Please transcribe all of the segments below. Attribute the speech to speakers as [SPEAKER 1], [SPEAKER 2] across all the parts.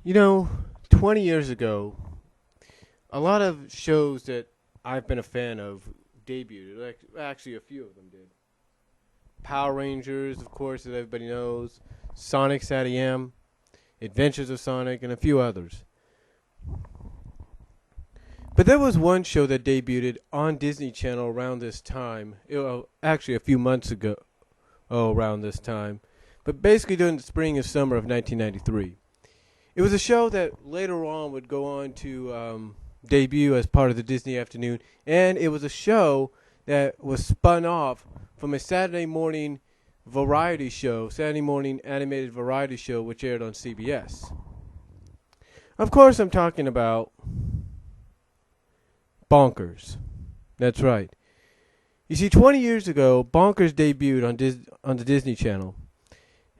[SPEAKER 1] You know, 20 years ago, a lot of shows that I've been a fan of debuted. Like, actually, a few of them did. Power Rangers, of course, as everybody knows. Sonic SatAM, Adventures of Sonic, and a few others. But there was one show that debuted on Disney Channel around this time. Actually, a few months ago, around this time. But basically during the spring and summer of 1993. It was a show that later on would go on to debut as part of the Disney Afternoon, and it was a show that was spun off from a Saturday morning Saturday morning animated variety show, which aired on CBS. Of course, I'm talking about Bonkers. That's right. You see, 20 years ago, Bonkers debuted on the Disney Channel.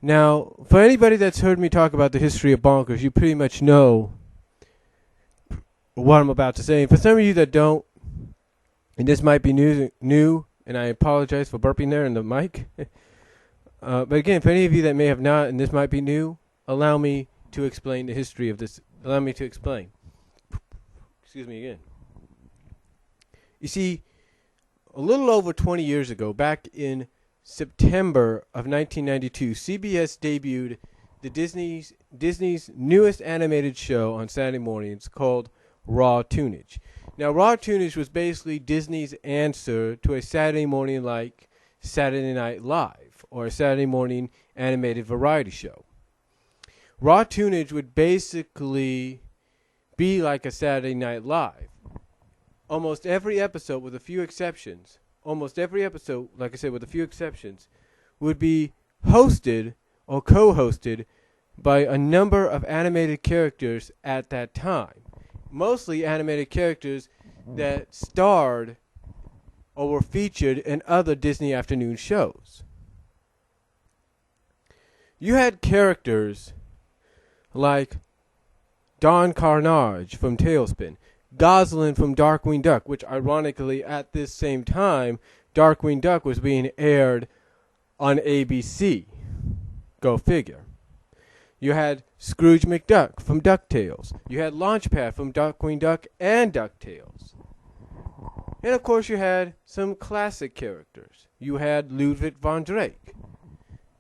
[SPEAKER 1] Now, for anybody that's heard me talk about the history of Bonkers, you pretty much know what I'm about to say. And for some of you that don't, and this might be new, and I apologize for burping there in the mic. But again, for any of you that may have not, and this might be new, allow me to explain the history of this. Allow me to explain. Excuse me again. You see, a little over 20 years ago, back in September of 1992, CBS debuted the Disney's newest animated show on Saturday mornings called Raw Tunage. Now, Raw Tunage was basically Disney's answer to a Saturday morning like Saturday Night Live or a Saturday morning animated variety show. Raw Tunage would basically be like a Saturday Night Live. Almost every episode, with a few exceptions, like I said, with a few exceptions, would be hosted or co-hosted by a number of animated characters at that time. Mostly animated characters that starred or were featured in other Disney afternoon shows. You had characters like Don Carnage from Tailspin, Goslin from Darkwing Duck, which ironically at this same time, Darkwing Duck was being aired on ABC. Go figure. You had Scrooge McDuck from DuckTales. You had Launchpad from Darkwing Duck and DuckTales. And of course you had some classic characters. You had Ludwig von Drake,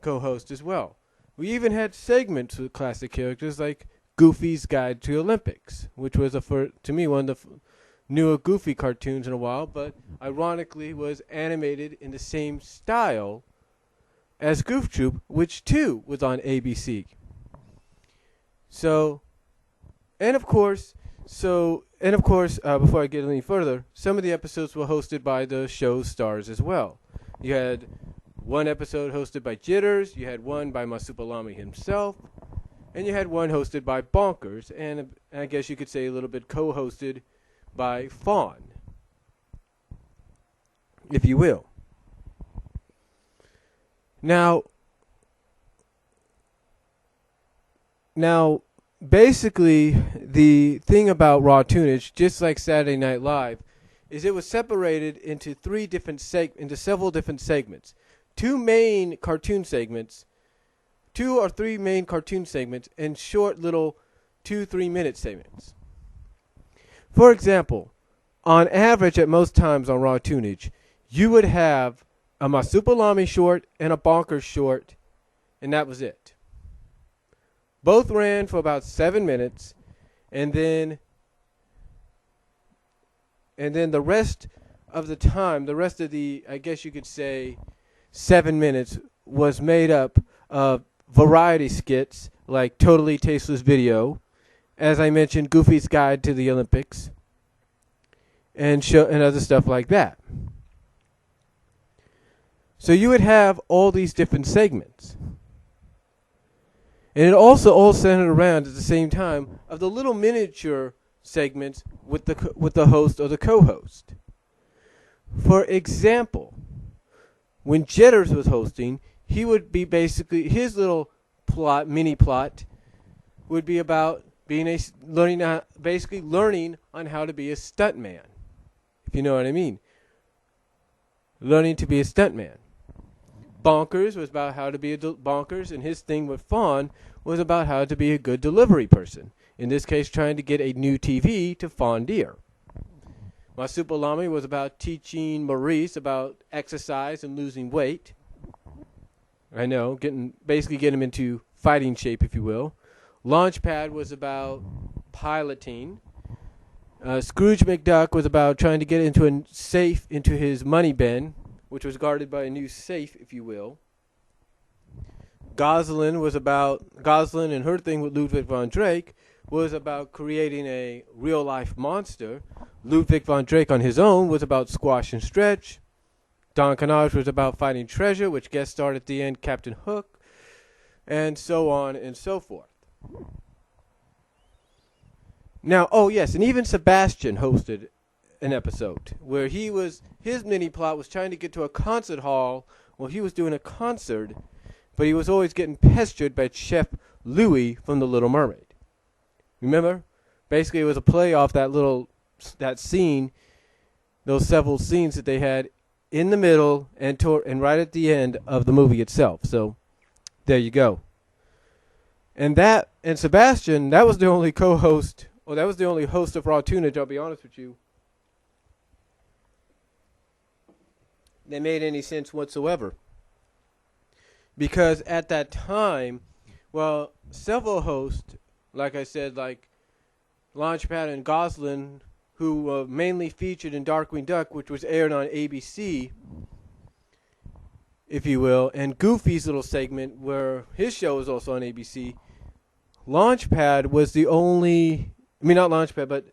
[SPEAKER 1] co-host as well. We even had segments with classic characters like Goofy's Guide to Olympics, which was to me one of the newer Goofy cartoons in a while, but ironically was animated in the same style as Goof Troop, which too was on ABC. Before I get any further, some of the episodes were hosted by the show's stars as well. You had one episode hosted by Jitters, you had one by Masupalami himself, and you had one hosted by Bonkers, and I guess you could say a little bit co-hosted by Fawn, if you will. Now, basically, the thing about Raw Tunage, just like Saturday Night Live, is it was separated into several different segments. Two or three main cartoon segments, and short little 2-3 minute segments. For example, on average at most times on Raw Tunage, you would have a Masupalami short and a Bonkers short, and that was it. Both ran for about 7 minutes, and then the rest of the time, I guess you could say 7 minutes, was made up of variety skits like Totally Tasteless Video, as I mentioned, Goofy's Guide to the Olympics, and other stuff like that. So you would have all these different segments. And it also all centered around at the same time of the little miniature segments with the host or the co-host. For example, when Jitters was hosting, he would be basically, his little mini plot would be about learning on how to be a stuntman, if you know what I mean. Learning to be a stuntman. Bonkers was about how to be Bonkers, and his thing with Fawn was about how to be a good delivery person. In this case, trying to get a new TV to Fondier. Masupalami was about teaching Maurice about exercise and losing weight. I know, basically getting him into fighting shape, if you will. Launchpad was about piloting. Scrooge McDuck was about trying to get into a safe into his money bin, which was guarded by a new safe, if you will. Goslin and her thing with Ludwig von Drake was about creating a real-life monster. Ludwig von Drake on his own was about squash and stretch. Don Canage was about finding treasure, which guest starred at the end, Captain Hook, and so on and so forth. Now, oh yes, and even Sebastian hosted an episode where his mini plot was trying to get to a concert hall while he was doing a concert, but he was always getting pestered by Chef Louis from The Little Mermaid. Remember? Basically, it was a play off that scene, those several scenes that they had in the middle and right at the end of the movie itself. So, there you go. And Sebastian, that was the only co-host, or that was the only host of Raw Tunage, I'll be honest with you, that made any sense whatsoever. Because at that time, well, several hosts, like I said, like Launchpad and Goslin, who were mainly featured in Darkwing Duck, which was aired on ABC, if you will, and Goofy's little segment where his show was also on ABC. Launchpad was the only, I mean not Launchpad, but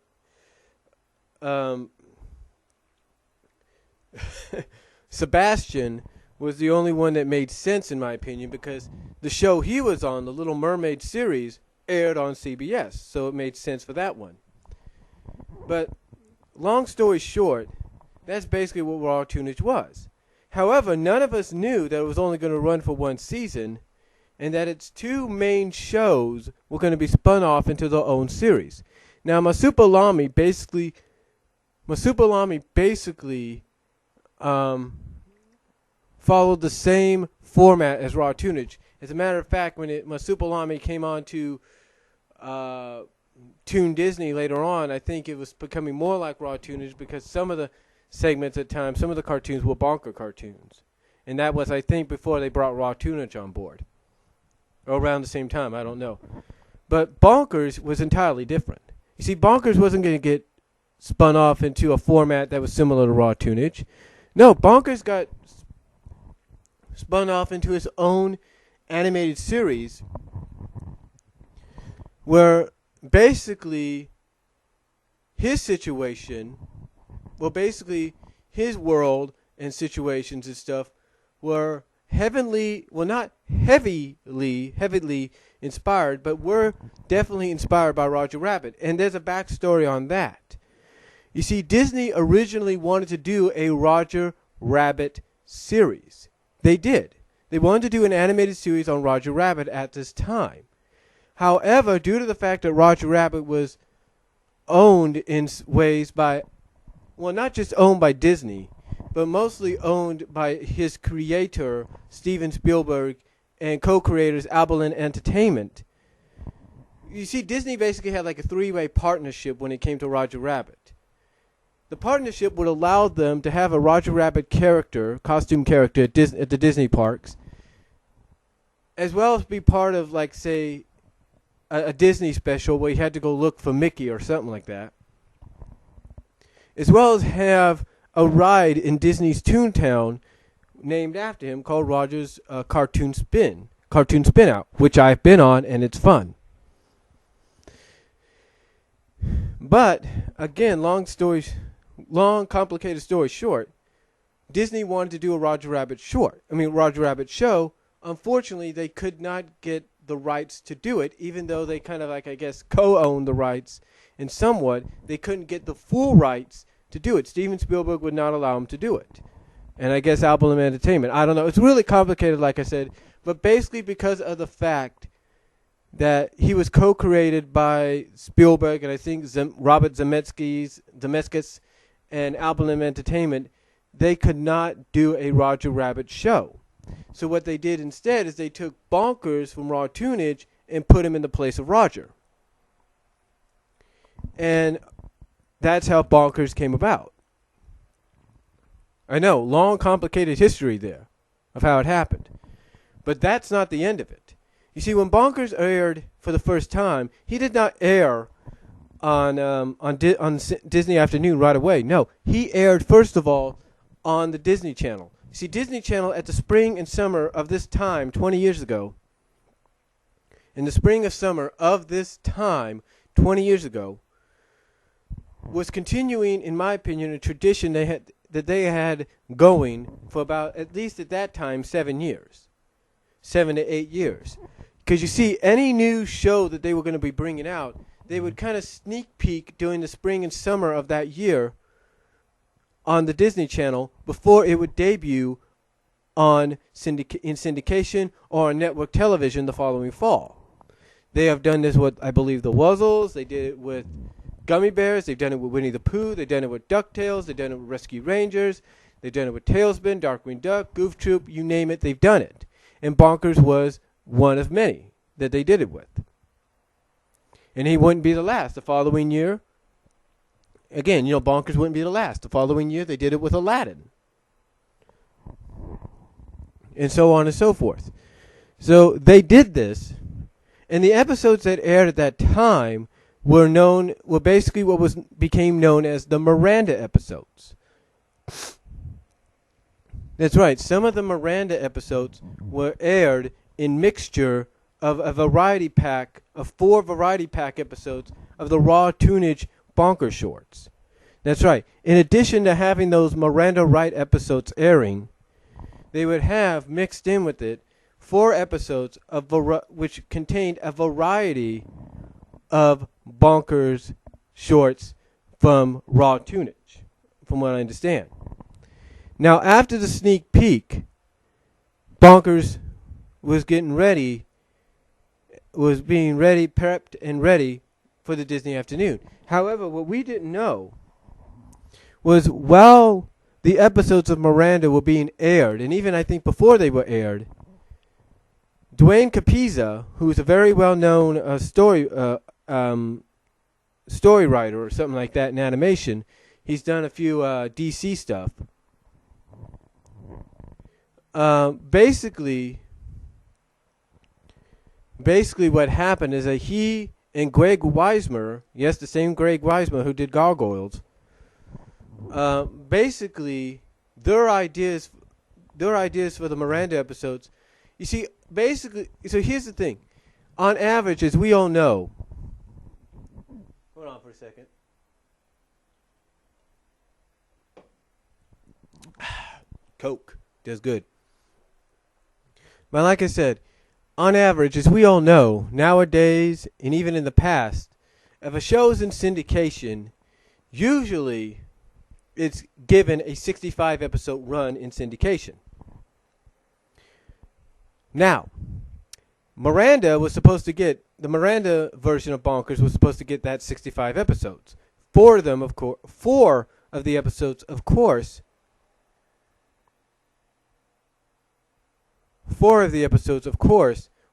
[SPEAKER 1] Sebastian was the only one that made sense in my opinion, because the show he was on, the Little Mermaid series, aired on CBS, so it made sense for that one. But long story short, that's basically what Raw Tunage was. However, none of us knew that it was only going to run for one season, and that its two main shows were going to be spun off into their own series. Now, Masupalami basically followed the same format as Raw Tunage. As a matter of fact, when Masupalami came on to Toon Disney later on, I think it was becoming more like Raw Tunage because some of the segments at times, some of the cartoons were Bonker cartoons. And that was, I think, before they brought Raw Tunage on board. Or around the same time, I don't know. But Bonkers was entirely different. You see, Bonkers wasn't going to get spun off into a format that was similar to Raw Tunage. No, Bonkers got spun off into his own animated series where basically his situation, well, basically his world and situations and stuff were not heavily inspired, but were definitely inspired by Roger Rabbit. And there's a backstory on that. You see, Disney originally wanted to do a Roger Rabbit series. They did. They wanted to do an animated series on Roger Rabbit at this time. However, due to the fact that Roger Rabbit was owned in ways by, well, not just owned by Disney, but mostly owned by his creator, Steven Spielberg, and co-creators, Abalone Entertainment. You see, Disney basically had like a three-way partnership when it came to Roger Rabbit. The partnership would allow them to have a Roger Rabbit costume character at the Disney parks, as well as be part of, like, say, a Disney special where you had to go look for Mickey or something like that, as well as have a ride in Disney's Toontown named after him called Roger's Cartoon Spin Out, which I've been on, and it's fun. But, again, long, complicated story short, Disney wanted to do a Roger Rabbit show. Unfortunately, they could not get the rights to do it, even though they kind of, like, I guess, co-owned the rights, and somewhat, they couldn't get the full rights to do it. Steven Spielberg would not allow them to do it. And I guess Abalone Entertainment. I don't know. It's really complicated, like I said, but basically because of the fact that he was co-created by Spielberg and I think Robert Zemeckis and Abalone Entertainment, they could not do a Roger Rabbit show. So what they did instead is they took Bonkers from Raw Tunage and put him in the place of Roger. And that's how Bonkers came about. I know, long, complicated history there of how it happened. But that's not the end of it. You see, when Bonkers aired for the first time, he did not air on Disney Afternoon right away. No, he aired, first of all, on the Disney Channel. You see, Disney Channel at the spring and summer of this time, 20 years ago, in the spring and summer of this time, 20 years ago, was continuing, in my opinion, a tradition that they had going for about, at least at that time, 7 years. 7 to 8 years. Because you see, any new show that they were going to be bringing out, they would kind of sneak peek during the spring and summer of that year on the Disney Channel before it would debut in syndication or on network television the following fall. They have done this with, I believe, the Wuzzles. They did it with Gummy Bears. They've done it with Winnie the Pooh. They've done it with DuckTales. They've done it with Rescue Rangers. They've done it with Tailspin, Darkwing Duck, Goof Troop, you name it, they've done it. And Bonkers was one of many that they did it with. And he wouldn't be the last. The following year, again, Bonkers wouldn't be the last. The following year, they did it with Aladdin. And so on and so forth. So they did this, and the episodes that aired at that time were basically what became known as the Miranda Episodes. That's right. Some of the Miranda episodes were aired in mixture of a variety pack of 4 variety pack episodes of the raw tunage Bonkers shorts. That's right. In addition to having those Miranda Wright episodes airing, they would have mixed in with it 4 episodes which contained a variety of Bonkers shorts from raw tunage, from what I understand. Now, after the sneak peek, Bonkers was being prepped and ready for the Disney Afternoon. However, what we didn't know was while the episodes of Miranda were being aired, and even I think before they were aired, Dwayne Capizza, who's a very well-known story writer or something like that in animation, he's done a few DC stuff. Basically what happened is that he and Greg Weismer, yes, the same Greg Weismer who did Gargoyles, basically their ideas for the Miranda episodes, you see, basically, so here's the thing. On average, as we all know, hold on for a second. Coke does good. But like I said, on average, as we all know, nowadays and even in the past, if a show is in syndication, usually it's given a 65-episode run in syndication. Now, the Miranda version of Bonkers was supposed to get that 65 episodes. 4 of the episodes, of course,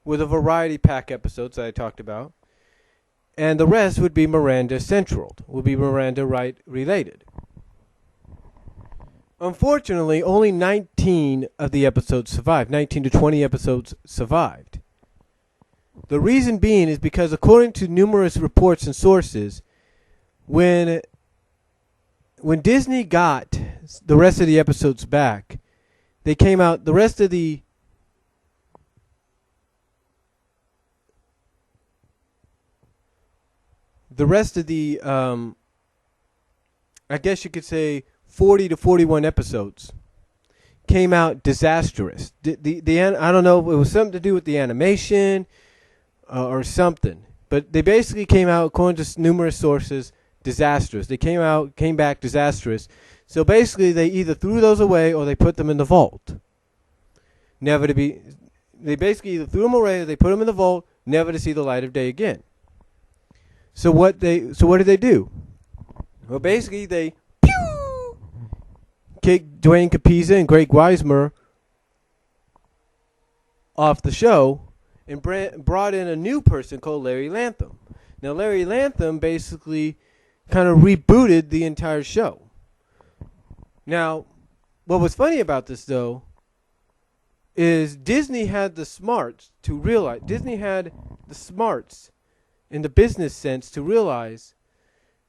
[SPEAKER 1] were the variety pack episodes that I talked about. And the rest would be Miranda Central, would be Miranda Wright related. Unfortunately, only 19 of the episodes survived. 19 to 20 episodes survived. The reason being is because according to numerous reports and sources, when Disney got the rest of the episodes back, they came out, the rest of the I guess you could say 40 to 41 episodes came out disastrous. I don't know if it was something to do with the animation or something, but they basically came out, according to numerous sources, disastrous. They came back disastrous. So basically, they either threw those away or they put them in the vault. They basically either threw them away or they put them in the vault, never to see the light of day again. So what did they do? Well, basically they kicked Dwayne Capizza and Greg Weismer off the show, and brought in a new person called Larry Lanthum. Now, Larry Lanthum basically kind of rebooted the entire show. Now, what was funny about this, though, is Disney had the smarts to realize, Disney had the smarts in the business sense to realize,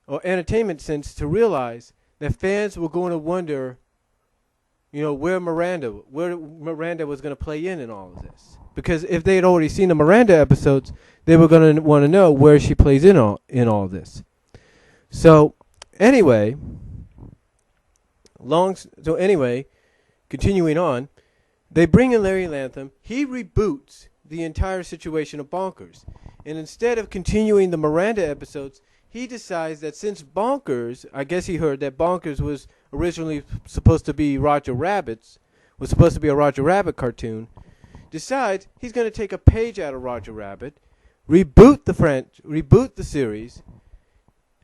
[SPEAKER 1] or entertainment sense to realize, that fans were going to wonder, where Miranda was going to play in all of this. Because if they had already seen the Miranda episodes, they were going to want to know where she plays in all of this. So, anyway, continuing on, they bring in Larry Lanthum. He reboots the entire situation of Bonkers. And instead of continuing the Miranda episodes, he decides that since Bonkers, I guess he heard that Bonkers was originally supposed to be Roger Rabbit's, was supposed to be a Roger Rabbit cartoon, decides he's going to take a page out of Roger Rabbit, reboot the series,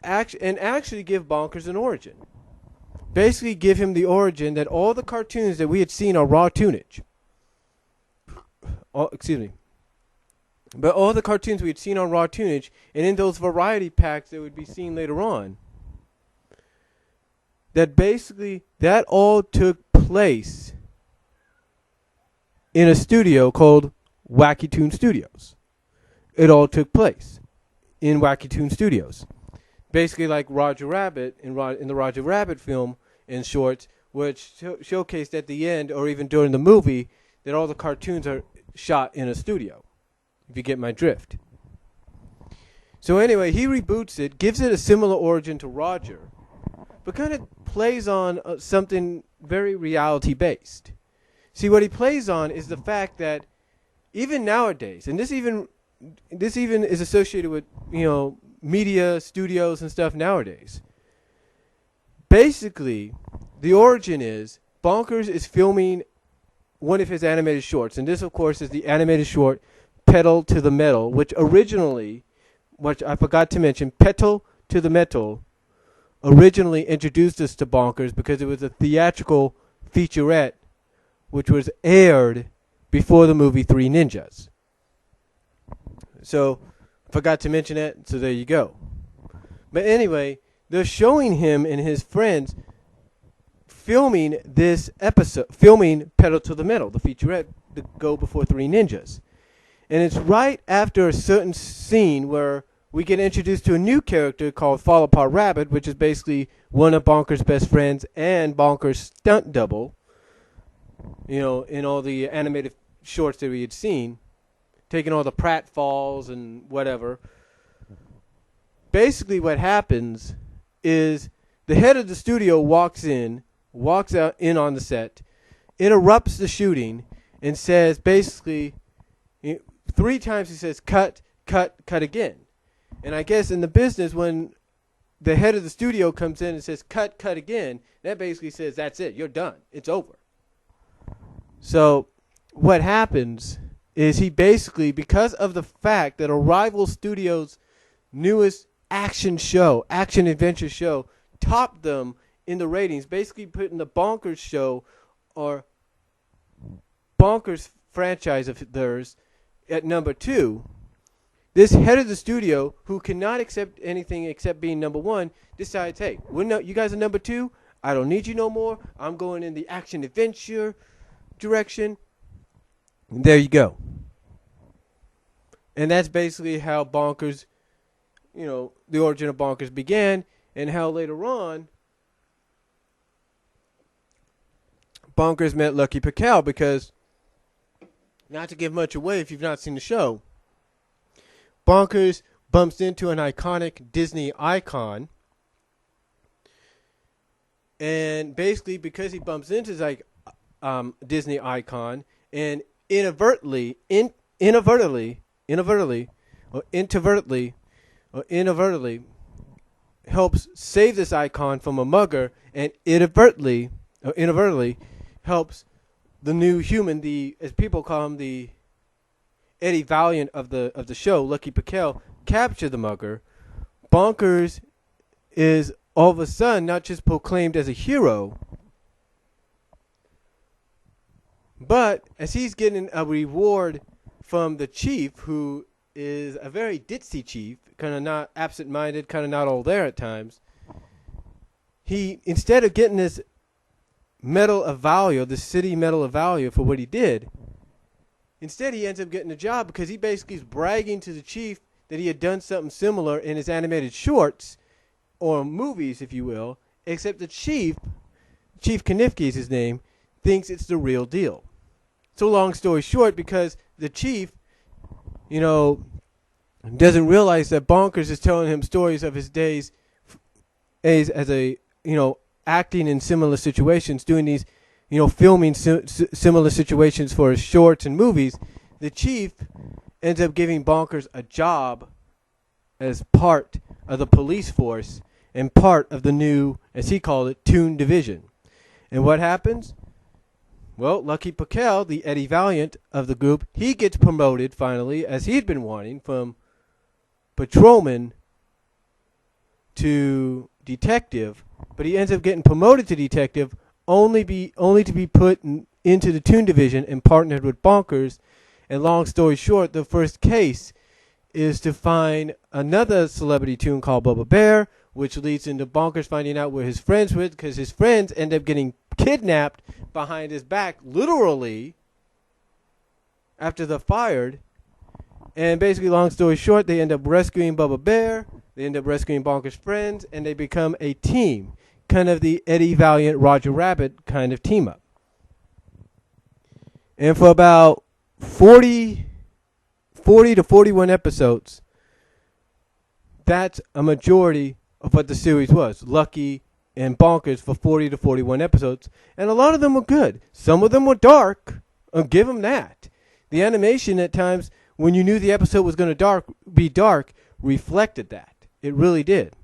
[SPEAKER 1] and actually give Bonkers an origin. Basically give him the origin that all the cartoons that we had seen are raw tunage. But all the cartoons we had seen on raw tunage, and in those variety packs that would be seen later on, that basically that all took place in a studio called Wacky Toon Studios. It all took place in Wacky Toon Studios. Basically like Roger Rabbit in the Roger Rabbit film and shorts, which showcased at the end or even during the movie that all the cartoons are shot in a studio, if you get my drift. So anyway, he reboots it, gives it a similar origin to Roger, but kind of plays on something very reality-based. See, what he plays on is the fact that even nowadays, and this even is associated with, media studios and stuff nowadays. Basically, the origin is Bonkers is filming one of his animated shorts, and this, of course, is the animated short Pedal to the Metal, which I forgot to mention, Pedal to the Metal originally introduced us to Bonkers because it was a theatrical featurette which was aired before the movie Three Ninjas. So, forgot to mention that, so there you go. But anyway, they're showing him and his friends filming this episode, filming Pedal to the Metal, the featurette to go before Three Ninjas. And it's right after a certain scene where we get introduced to a new character called Fall Apart Rabbit, which is basically one of Bonkers' best friends and Bonkers' stunt double, in all the animated shorts that we had seen, taking all the pratfalls and whatever. Basically what happens is the head of the studio walks in on the set, interrupts the shooting, and says basically 3 times he says, cut, cut, cut again. And I guess in the business, when the head of the studio comes in and says, cut, cut again, that basically says, that's it, you're done, it's over. So what happens is he basically, because of the fact that a rival studio's newest action adventure show, topped them in the ratings, basically putting the Bonkers show or Bonkers franchise of theirs at number 2, this head of the studio, who cannot accept anything except being number 1, decides, hey, you guys are number 2, I don't need you no more, I'm going in the action adventure direction. And there you go. And that's basically how Bonkers, the origin of Bonkers began, and how later on Bonkers met Lucky Pickell, because, not to give much away if you've not seen the show, Bonkers bumps into an iconic Disney icon, and basically because he bumps into his Disney icon, and inadvertently helps save this icon from a mugger, and inadvertently helps the new human, as people call him, the Eddie Valiant of the show, Lucky Pickell, capture the mugger. Bonkers is all of a sudden not just proclaimed as a hero, but as he's getting a reward from the chief, who is a very ditzy chief, kind of not absent-minded, kind of not all there at times. He, instead of getting this Medal of Valor, the city Medal of Valor for what he did, instead he ends up getting a job because he basically is bragging to the chief that he had done something similar in his animated shorts, or movies, if you will, except the Chief Knifke is his name, thinks it's the real deal. So long story short, because the Chief, doesn't realize that Bonkers is telling him stories of his days as a, acting in similar situations, doing these, filming similar situations for his shorts and movies, the Chief ends up giving Bonkers a job as part of the police force and part of the new, as he called it, Toon Division. And what happens? Well, Lucky Paquel, the Eddie Valiant of the group, he gets promoted finally, as he'd been wanting, from patrolman to detective. But he ends up getting promoted to detective only to be put into the Toon Division and partnered with Bonkers. And long story short, the first case is to find another celebrity toon called Bubba Bear, which leads into Bonkers finding out where his friends were, because his friends end up getting kidnapped behind his back, literally, after they're fired. And basically, long story short, they end up rescuing Bubba Bear, they end up rescuing Bonkers' friends, and they become a team. Kind of the Eddie Valiant, Roger Rabbit kind of team up. And for about 40 to 41 episodes, that's a majority of what the series was. Lucky and Bonkers for 40 to 41 episodes. And a lot of them were good. Some of them were dark. I'll give them that. The animation at times, when you knew the episode was going to be dark, reflected that. It really did.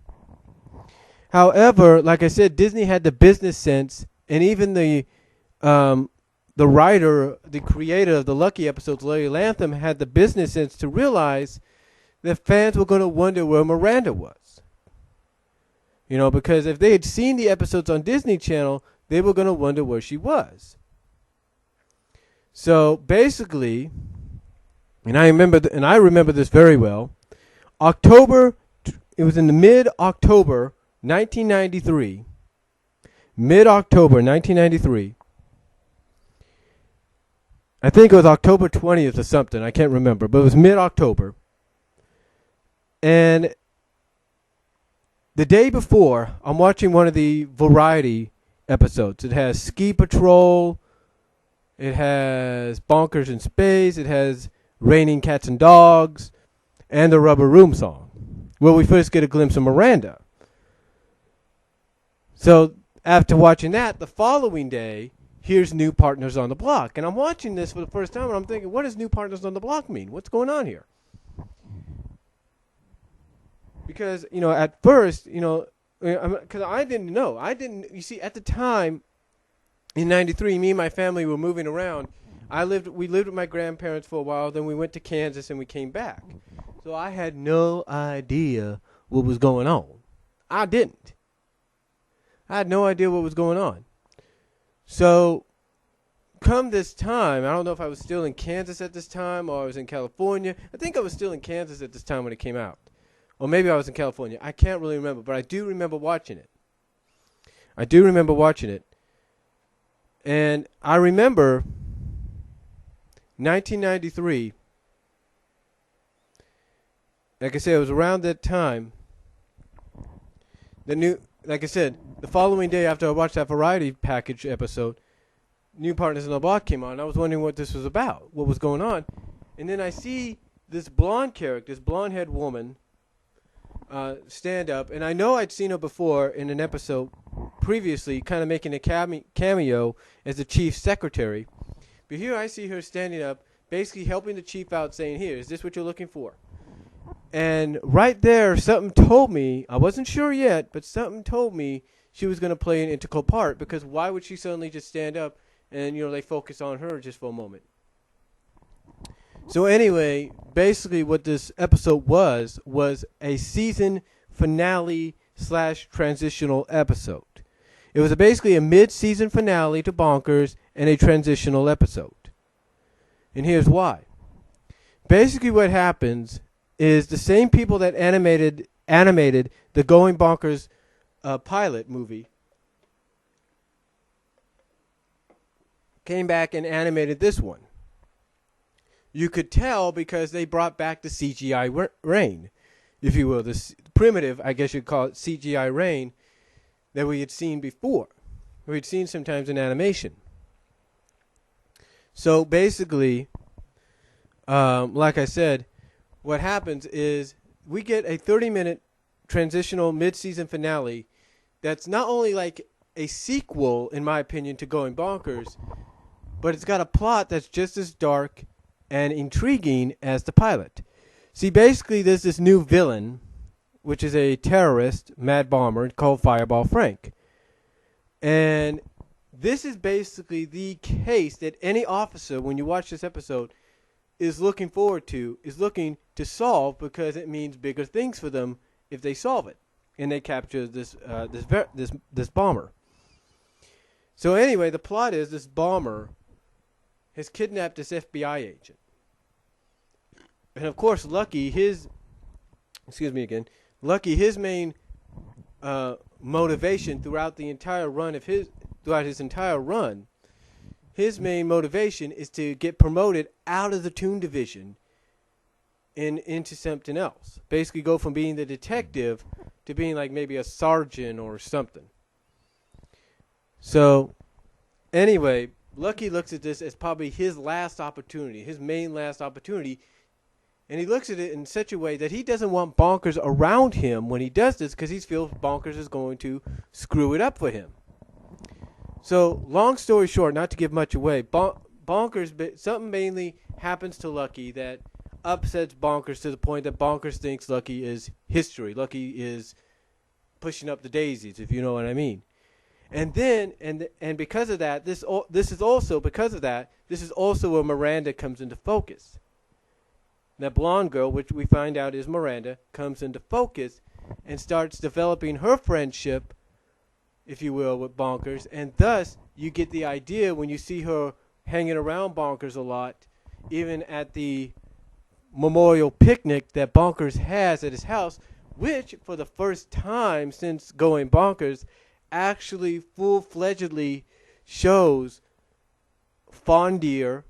[SPEAKER 1] However, like I said, Disney had the business sense, and even the writer, the creator of the Lucky episodes, Larry Lanthum, had the business sense to realize that fans were going to wonder where Miranda was. Because if they had seen the episodes on Disney Channel, they were going to wonder where she was. So basically, and I remember this very well, it was in the mid-October 1993, I think it was October 20th or something, I can't remember, but it was mid-October. And the day before, I'm watching one of the variety episodes. It has Ski Patrol, it has Bonkers in Space, it has Raining Cats and Dogs, and the Rubber Room song, where we first get a glimpse of Miranda. So after watching that, the following day, here's New Partners on the Block. And I'm watching this for the first time, and I'm thinking, what does New Partners on the Block mean? What's going on here? Because, at first, because I didn't know. You see, at the time, in 93, me and my family were moving around. We lived with my grandparents for a while, then we went to Kansas and we came back. So I had no idea what was going on. I didn't. I had no idea what was going on. So, come this time, I don't know if I was still in Kansas at this time or I was in California. I think I was still in Kansas at this time when it came out. Or maybe I was in California. I can't really remember, but I do remember watching it. And I remember 1993, like I said, it was around that time. Like I said, the following day after I watched that variety package episode, New Partners on the Block came on. I was wondering what this was about, what was going on. And then I see this blonde character, this blonde-haired woman, stand up. And I know I'd seen her before in an episode previously, kind of making a cameo as the chief's secretary. But here I see her standing up, basically helping the chief out, saying, here, is this what you're looking for? And right there, something told me, I wasn't sure yet, but something told me she was going to play an integral part, because why would she suddenly just stand up and, they focus on her just for a moment? So anyway, basically what this episode was a season finale / transitional episode. It was basically a mid-season finale to Bonkers and a transitional episode. And here's why. basically what happens is the same people that animated the Going Bonkers pilot movie came back and animated this one. You could tell because they brought back the CGI rain, if you will, this primitive, I guess you'd call it CGI rain that we had seen before. We'd seen sometimes in animation. So basically, like I said, what happens is we get a 30-minute transitional mid-season finale that's not only like a sequel, in my opinion, to Going Bonkers, but it's got a plot that's just as dark and intriguing as the pilot. See, basically, there's this new villain, which is a terrorist, mad bomber, called Fireball Frank. And this is basically the case that any officer, when you watch this episode, is looking to solve, because it means bigger things for them if they solve it and they capture this bomber. So anyway, the plot is this bomber has kidnapped this FBI agent, and of course, Lucky, his main motivation throughout his entire run, his main motivation is to get promoted out of the Toon Division and into something else. Basically go from being the detective to being like maybe a sergeant or something. So, anyway, Lucky looks at this as probably his last opportunity, his main last opportunity, and he looks at it in such a way that he doesn't want Bonkers around him when he does this, because he feels Bonkers is going to screw it up for him. So, long story short, not to give much away, Bonkers, something mainly happens to Lucky that upsets Bonkers to the point that Bonkers thinks Lucky is history. Lucky is pushing up the daisies, if you know what I mean. And then, and because of that, this is also where Miranda comes into focus. That blonde girl, which we find out is Miranda, comes into focus and starts developing her friendship, if you will, with Bonkers. And thus, you get the idea when you see her hanging around Bonkers a lot, even at the memorial picnic that Bonkers has at his house, which, for the first time since Going Bonkers, actually full-fledgedly shows Fondier,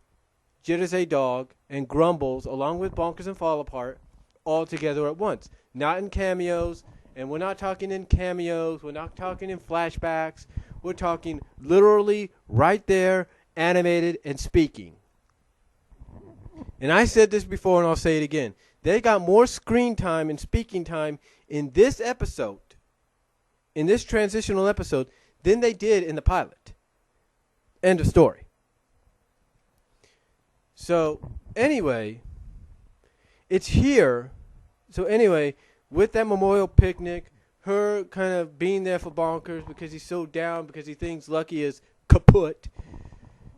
[SPEAKER 1] Jitters a Dog, and Grumbles, along with Bonkers and Fall Apart, all together at once. Not in cameos, and we're not talking in cameos, we're not talking in flashbacks, we're talking literally right there, animated and speaking. And I said this before and I'll say it again. They got more screen time and speaking time in this episode, in this transitional episode, than they did in the pilot. End of story. So, anyway, it's here. So, anyway, with that memorial picnic, her kind of being there for Bonkers because he's so down, because he thinks Lucky is kaput.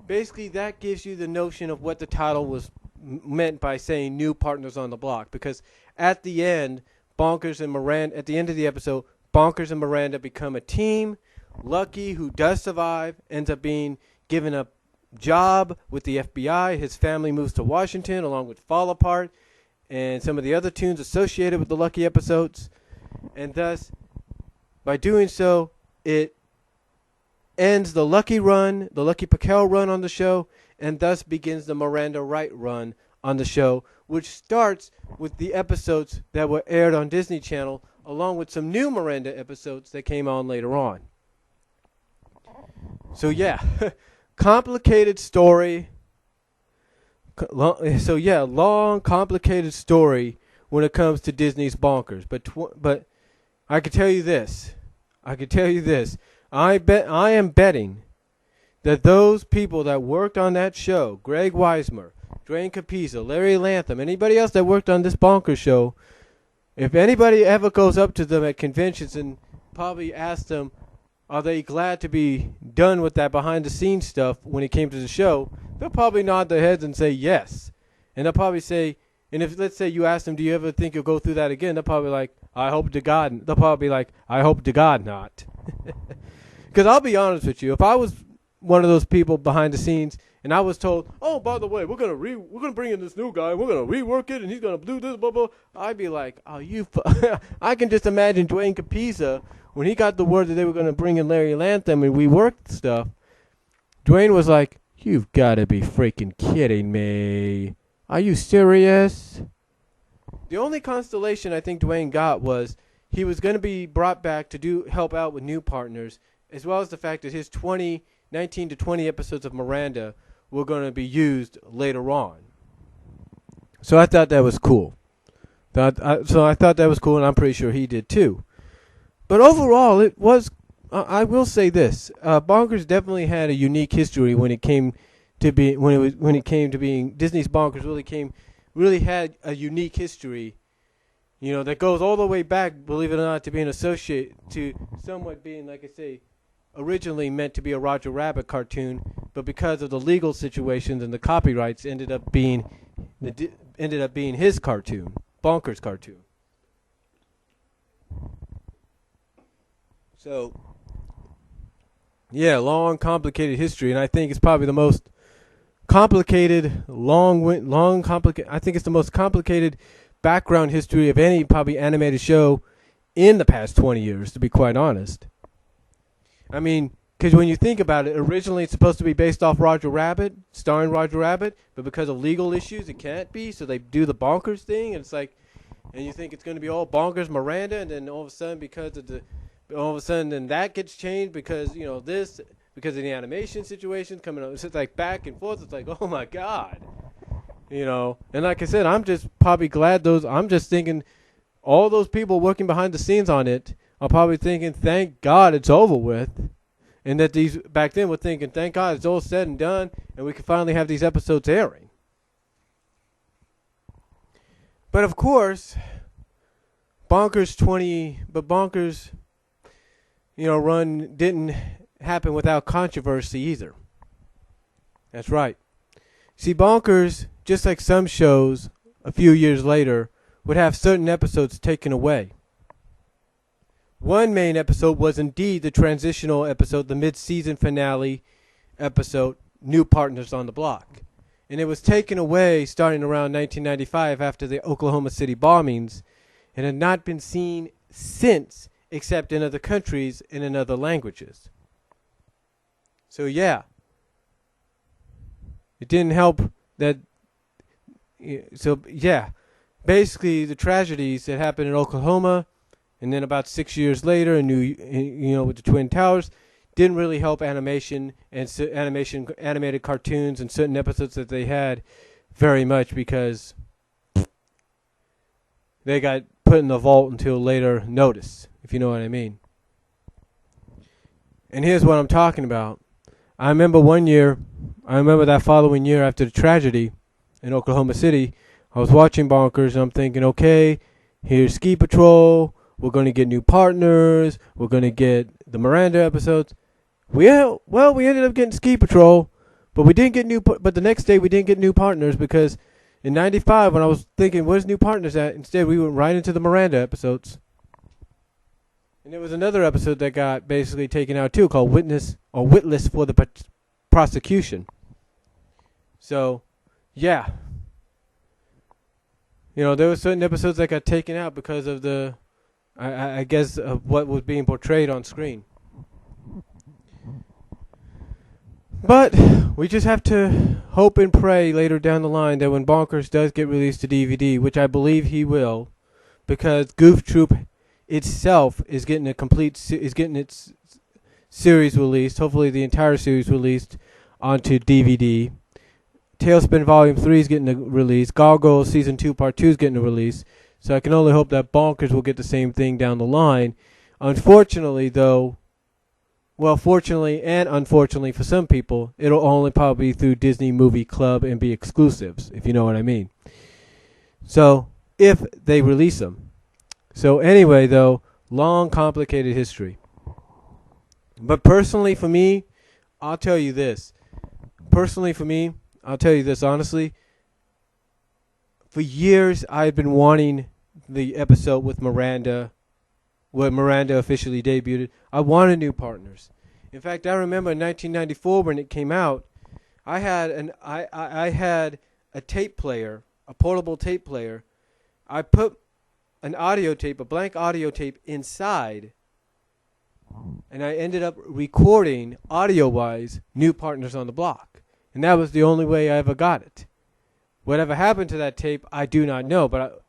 [SPEAKER 1] Basically, that gives you the notion of what the title was meant by saying new partners on the block. Because at the end, Bonkers and Miranda, at the end of the episode, Bonkers and Miranda become a team. Lucky, who does survive, ends up being given a job with the FBI. His family moves to Washington along with Fall Apart and some of the other tunes associated with the Lucky episodes. And thus, by doing so, it ends the Lucky run, the Lucky Paquel run on the show, and thus begins the Miranda Wright run on the show, which starts with the episodes that were aired on Disney Channel, along with some new Miranda episodes that came on later on. So yeah, complicated story. Long, complicated story when it comes to Disney's Bonkers. But I can tell you this. I am betting that those people that worked on that show, Greg Weismer, Drain Capizzo, Larry Lanthum, anybody else that worked on this Bonkers show, if anybody ever goes up to them at conventions and probably asks them, are they glad to be done with that behind-the-scenes stuff when it came to the show, they'll probably nod their heads and say yes. And they'll probably say, and if, let's say, you ask them, do you ever think you'll go through that again? They'll probably like, I hope to God. They'll probably be like, I hope to God not. Because I'll be honest with you, if I was one of those people behind the scenes and I was told, oh, by the way, we're gonna bring in this new guy, we're gonna rework it, and he's gonna do this, blah blah. I'd be like, oh, I can just imagine Dwayne Capizza when he got the word that they were gonna bring in Larry Lanthum and rework stuff. Dwayne was like, you've got to be freaking kidding me. Are you serious? The only constellation I think Dwayne got was he was going to be brought back to help out with new partners, as well as the fact that his 19 to 20 episodes of Miranda were going to be used later on. So I thought that was cool. So I thought that was cool, and I'm pretty sure he did too. But overall, it was. I will say this: Bonkers definitely had a unique history when it came to being Disney's Bonkers. Really had a unique history, that goes all the way back, believe it or not, to being associated to somewhat being, like I say, originally meant to be a Roger Rabbit cartoon, but because of the legal situations and the copyrights, ended up being his cartoon, Bonkers cartoon. So, yeah, long, complicated history, and I think it's probably the most complicated, I think it's the most complicated background history of any probably animated show in the past 20 years, to be quite honest. I mean, because when you think about it, originally it's supposed to be based off Roger Rabbit, starring Roger Rabbit, but because of legal issues, it can't be, so they do the Bonkers thing, and it's like, and you think it's going to be all Bonkers Miranda, and then all of a sudden, then that gets changed because, because of the animation situation coming up. It's just like back and forth. It's like, oh my God. And like I said, I'm just probably glad I'm just thinking all those people working behind the scenes on it are probably thinking, thank God it's over with. And that these back then were thinking, thank God it's all said and done and we can finally have these episodes airing. But of course, Bonkers run didn't happen without controversy either. That's right. See, Bonkers, just like some shows a few years later, would have certain episodes taken away. One main episode was indeed the transitional episode, the mid-season finale episode, New Partners on the Block. And it was taken away starting around 1995 after the Oklahoma City bombings and had not been seen since, except in other countries and in other languages. So yeah, it didn't help that. So yeah, basically the tragedies that happened in Oklahoma, and then about 6 years later, with the Twin Towers, didn't really help animation and animated cartoons and certain episodes that they had very much because they got put in the vault until later notice, if you know what I mean. And here's what I'm talking about. I remember that following year after the tragedy in Oklahoma City, I was watching Bonkers and I'm thinking, okay, here's Ski Patrol, we're going to get new partners, we're going to get the Miranda episodes. We ended up getting Ski Patrol, but but the next day we didn't get new partners because in 95 when I was thinking, where's new partners at? Instead we went right into the Miranda episodes. And there was another episode that got basically taken out too, called Witless for the Prosecution. So, yeah. There were certain episodes that got taken out because of I guess, of what was being portrayed on screen. But we just have to hope and pray later down the line that when Bonkers does get released to DVD, which I believe he will, because Goof Troop itself is getting its series released. Hopefully, the entire series released onto DVD. Tailspin Volume 3 is getting a release. Gargoyles Season 2 Part 2 is getting a release. So I can only hope that Bonkers will get the same thing down the line. Unfortunately, though, fortunately and unfortunately for some people, it'll only probably be through Disney Movie Club and be exclusives, if you know what I mean. So, if they release them. So anyway, though, long, complicated history. But personally for me, I'll tell you this. Honestly. For years, I've been wanting the episode with Miranda, where Miranda officially debuted. I wanted new partners. In fact, I remember in 1994 when it came out, I had a tape player, a portable tape player. I put an audio tape, a blank audio tape inside, and I ended up recording audio-wise New Partners on the Block. And that was the only way I ever got it. Whatever happened to that tape, I do not know, but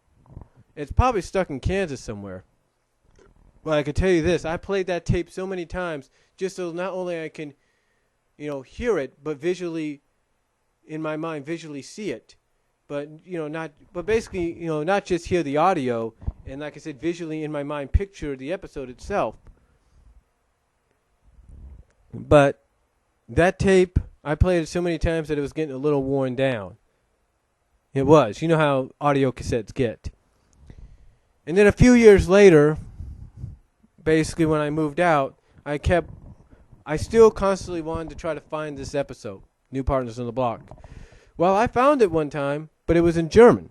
[SPEAKER 1] it's probably stuck in Kansas somewhere. But I can tell you this, I played that tape so many times just so not only I can, hear it, but visually, in my mind, visually see it. But, basically, not just hear the audio, and like I said, visually in my mind, picture the episode itself. But that tape, I played it so many times that it was getting a little worn down. It was. You know how audio cassettes get. And then a few years later, basically when I moved out, I still constantly wanted to try to find this episode, New Partners on the Block. Well, I found it one time, but it was in German.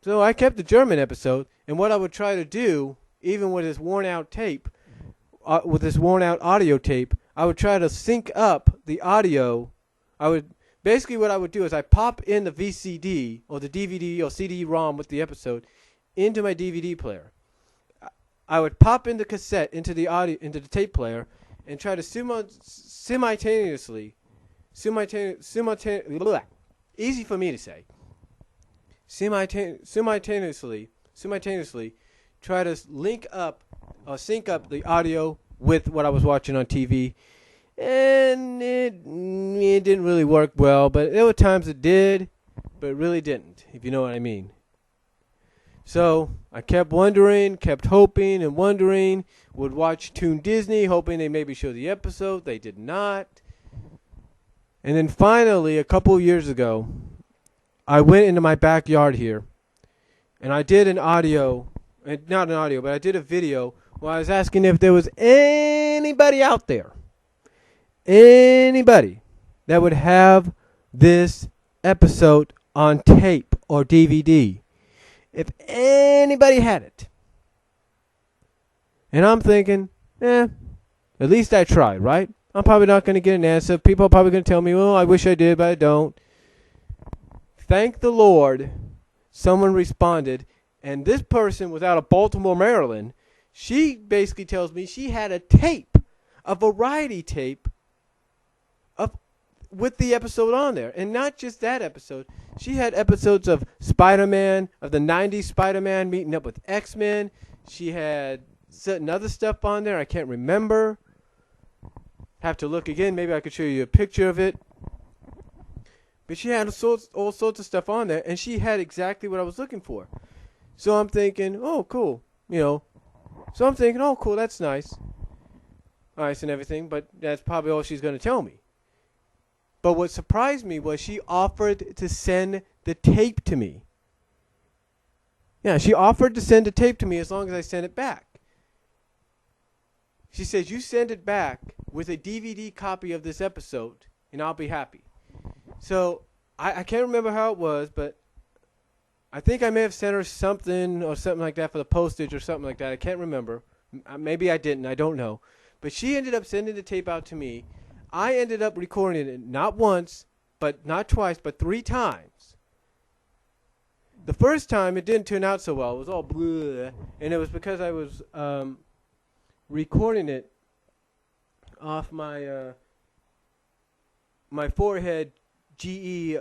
[SPEAKER 1] So I kept the German episode, and what I would try to do, even with this worn out tape, with this worn out audio tape, I would try to sync up the audio. Basically what I would do is I pop in the VCD or the DVD or CD-ROM with the episode into my DVD player. I would pop in the cassette into the tape player and try to simultaneously, easy for me to say, simultaneously try to sync up the audio with what I was watching on TV. And it didn't really work well, but there were times it did, but it really didn't, if you know what I mean. So I kept wondering, kept hoping and wondering, would watch Toon Disney, hoping they maybe show the episode. They did not. And then finally, a couple of years ago, I went into my backyard here, and I did I did a video where I was asking if there was anybody out there, anybody that would have this episode on tape or DVD. If anybody had it. And I'm thinking, at least I tried, right? I'm probably not going to get an answer. People are probably going to tell me, well, I wish I did, but I don't. Thank the Lord, someone responded, and this person was out of Baltimore, Maryland. She basically tells me she had a tape, a variety tape, with the episode on there. And not just that episode. She had episodes of Spider-Man, of the 90s Spider-Man meeting up with X-Men. She had certain other stuff on there. I can't remember. Have to look again. Maybe I could show you a picture of it. But she had all sorts of stuff on there. And she had exactly what I was looking for. So I'm thinking, oh, cool. So I'm thinking, oh, cool, that's nice. Nice and everything. But that's probably all she's going to tell me. But what surprised me was she offered to send the tape to me. Yeah, she offered to send the tape to me as long as I sent it back. She says, you send it back with a DVD copy of this episode, and I'll be happy. So I can't remember how it was, but I think I may have sent her something or something like that for the postage or something like that. I can't remember. Maybe I didn't. I don't know. But she ended up sending the tape out to me. I ended up recording it not once, but not twice, but 3 times. The first time, it didn't turn out so well. It was all bleh, and it was because I was recording it off my my forehead GE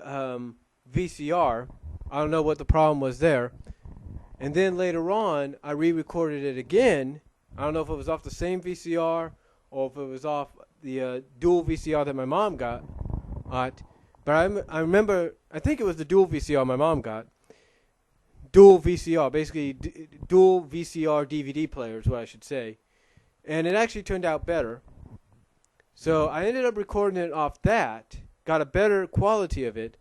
[SPEAKER 1] VCR. I don't know what the problem was there. And then later on, I re-recorded it again. I don't know if it was off the same VCR or if it was off the dual VCR that my mom got. But I remember, I think it was the dual VCR my mom got. Dual VCR, basically dual VCR DVD player is what I should say. And it actually turned out better. So I ended up recording it off that, got a better quality of it.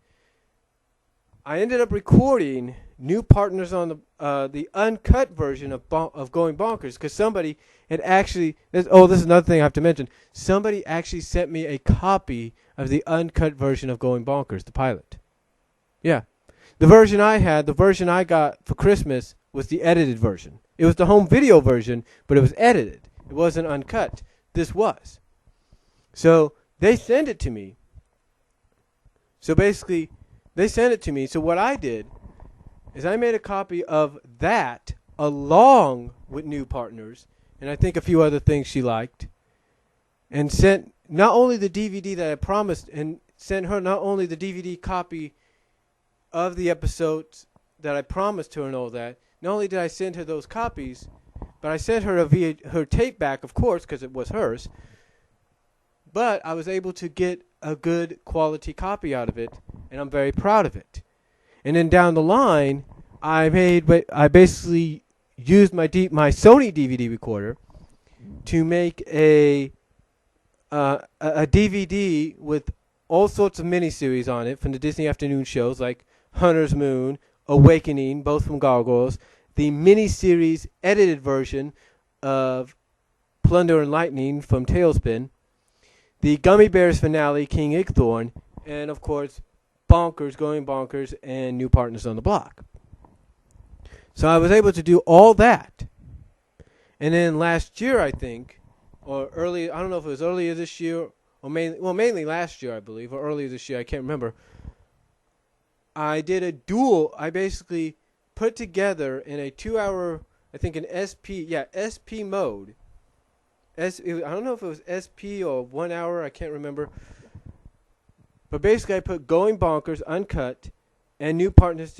[SPEAKER 1] I ended up recording New Partners on the uncut version of Going Bonkers, because somebody had actually, this is another thing I have to mention, somebody actually sent me a copy of the uncut version of Going Bonkers, the pilot. Yeah. The version I got for Christmas was the edited version. It was the home video version, but it was edited. It wasn't uncut. This was. So they sent it to me. So basically, they sent it to me. So what I did is I made a copy of that along with New Partners, and I think a few other things she liked, and sent not only the DVD that I promised, and sent her not only the DVD copy of the episodes that I promised her and all that. Not only did I send her those copies, but I sent her her tape back, of course, because it was hers. But I was able to get a good quality copy out of it, and I'm very proud of it. And then down the line, I basically used my Sony DVD recorder to make a DVD with all sorts of miniseries on it from the Disney afternoon shows like Hunter's Moon, Awakening, both from Gargoyles, the miniseries edited version of Plunder and Lightning from Tailspin, the Gummy Bears finale, King Igthorn, and of course, Bonkers, Going Bonkers, and New Partners on the Block. So I was able to do all that. And then last year, I think, or early, I don't know if it was earlier this year, or mainly last year, I believe, or earlier this year, I can't remember. I did a duel. I basically put together in a 2-hour, I think an SP mode. I don't know if it was SP or 1 hour, I can't remember. But basically I put Going Bonkers uncut and New Partners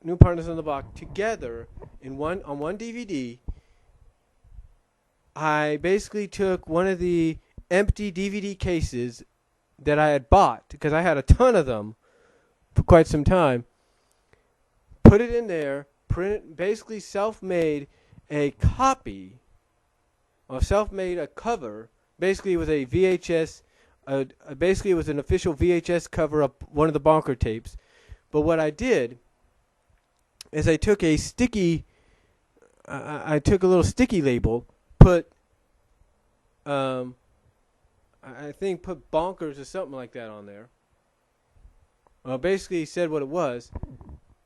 [SPEAKER 1] on the Block together on one DVD. I basically took one of the empty DVD cases that I had bought, because I had a ton of them for quite some time, put it in there, basically self-made a copy, or self-made a cover. Basically it was a VHS, basically it was an official VHS cover of one of the Bonker tapes. But what I did is I took a sticky, I took a little sticky label, put, I think put Bonkers or something like that on there. Basically said what it was.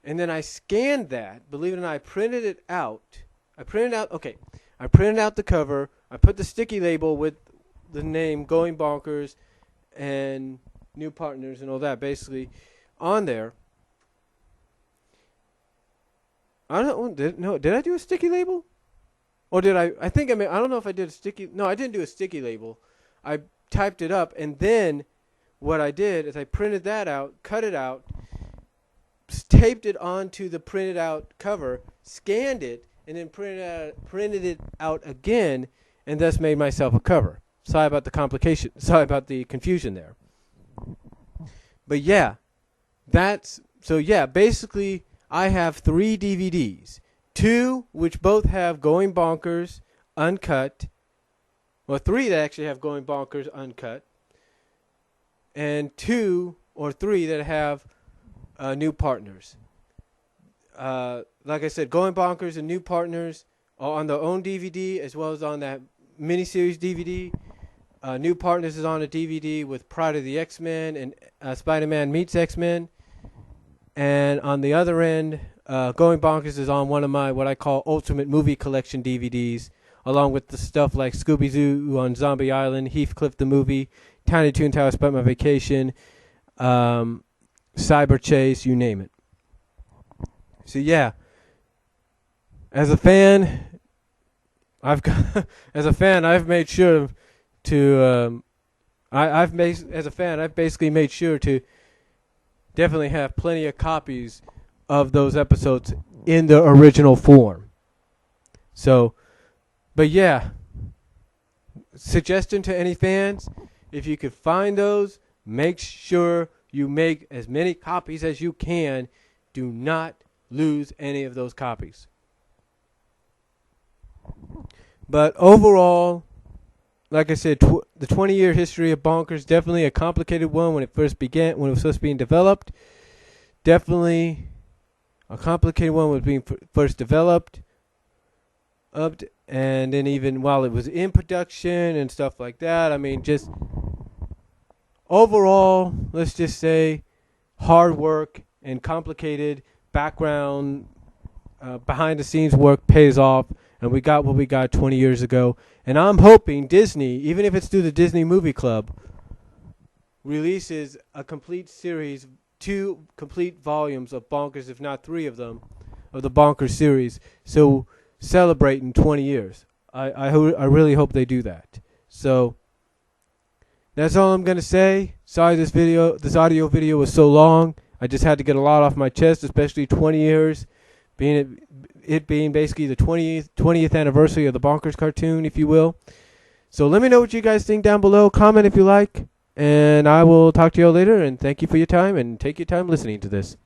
[SPEAKER 1] And then I scanned that. Believe it or not, I printed it out. I printed out the cover. I put the sticky label with the name Going Bonkers and New Partners and all that basically on there. I don't know. Did I do a sticky label? Or did I? I think I don't know if I did a sticky. No, I didn't do a sticky label. I typed it up, and then what I did is I printed that out, cut it out, taped it onto the printed out cover, scanned it, and then printed it out again, and thus made myself a cover. Sorry about the complication. Sorry about the confusion there. But yeah, basically I have 3 DVDs. 2 which both have Going Bonkers uncut. Well, 3 that actually have Going Bonkers uncut. And 2 or 3 that have New Partners. Like I said, Going Bonkers and New Partners are on their own DVD as well as on that miniseries DVD. New Partners is on a DVD with Pride of the X-Men and Spider-Man Meets X-Men. And on the other end, Going Bonkers is on one of my what I call Ultimate Movie Collection DVDs, along with the stuff like Scooby-Doo on Zombie Island, Heathcliff the Movie, Tiny Toon Tower Spent My Vacation, Cyber Chase, you name it. So yeah, as a fan, I've made sure to I've basically made sure to definitely have plenty of copies of those episodes in the original form. So, but yeah, suggestion to any fans, if you could find those, make sure you make as many copies as you can. Do not lose any of those copies. But overall, like I said, the 20-year history of Bonkers, definitely a complicated one when it was first being developed. Definitely a complicated one when it was being first developed. And then even while it was in production and stuff like that. I mean, just overall, let's just say hard work and complicated background, behind-the-scenes work pays off. And we got what we got 20 years ago. And I'm hoping Disney, even if it's through the Disney Movie Club, releases a complete series, 2 complete volumes of Bonkers, if not 3 of them, of the Bonkers series. So celebrating 20 years. I really hope they do that. So that's all I'm gonna say. Sorry this audio video was so long. I just had to get a lot off my chest, especially 20 years, being basically the 20th anniversary of the Bonkers cartoon, if you will. So let me know what you guys think down below. Comment if you like, and I will talk to you all later. And thank you for your time, and take your time listening to this.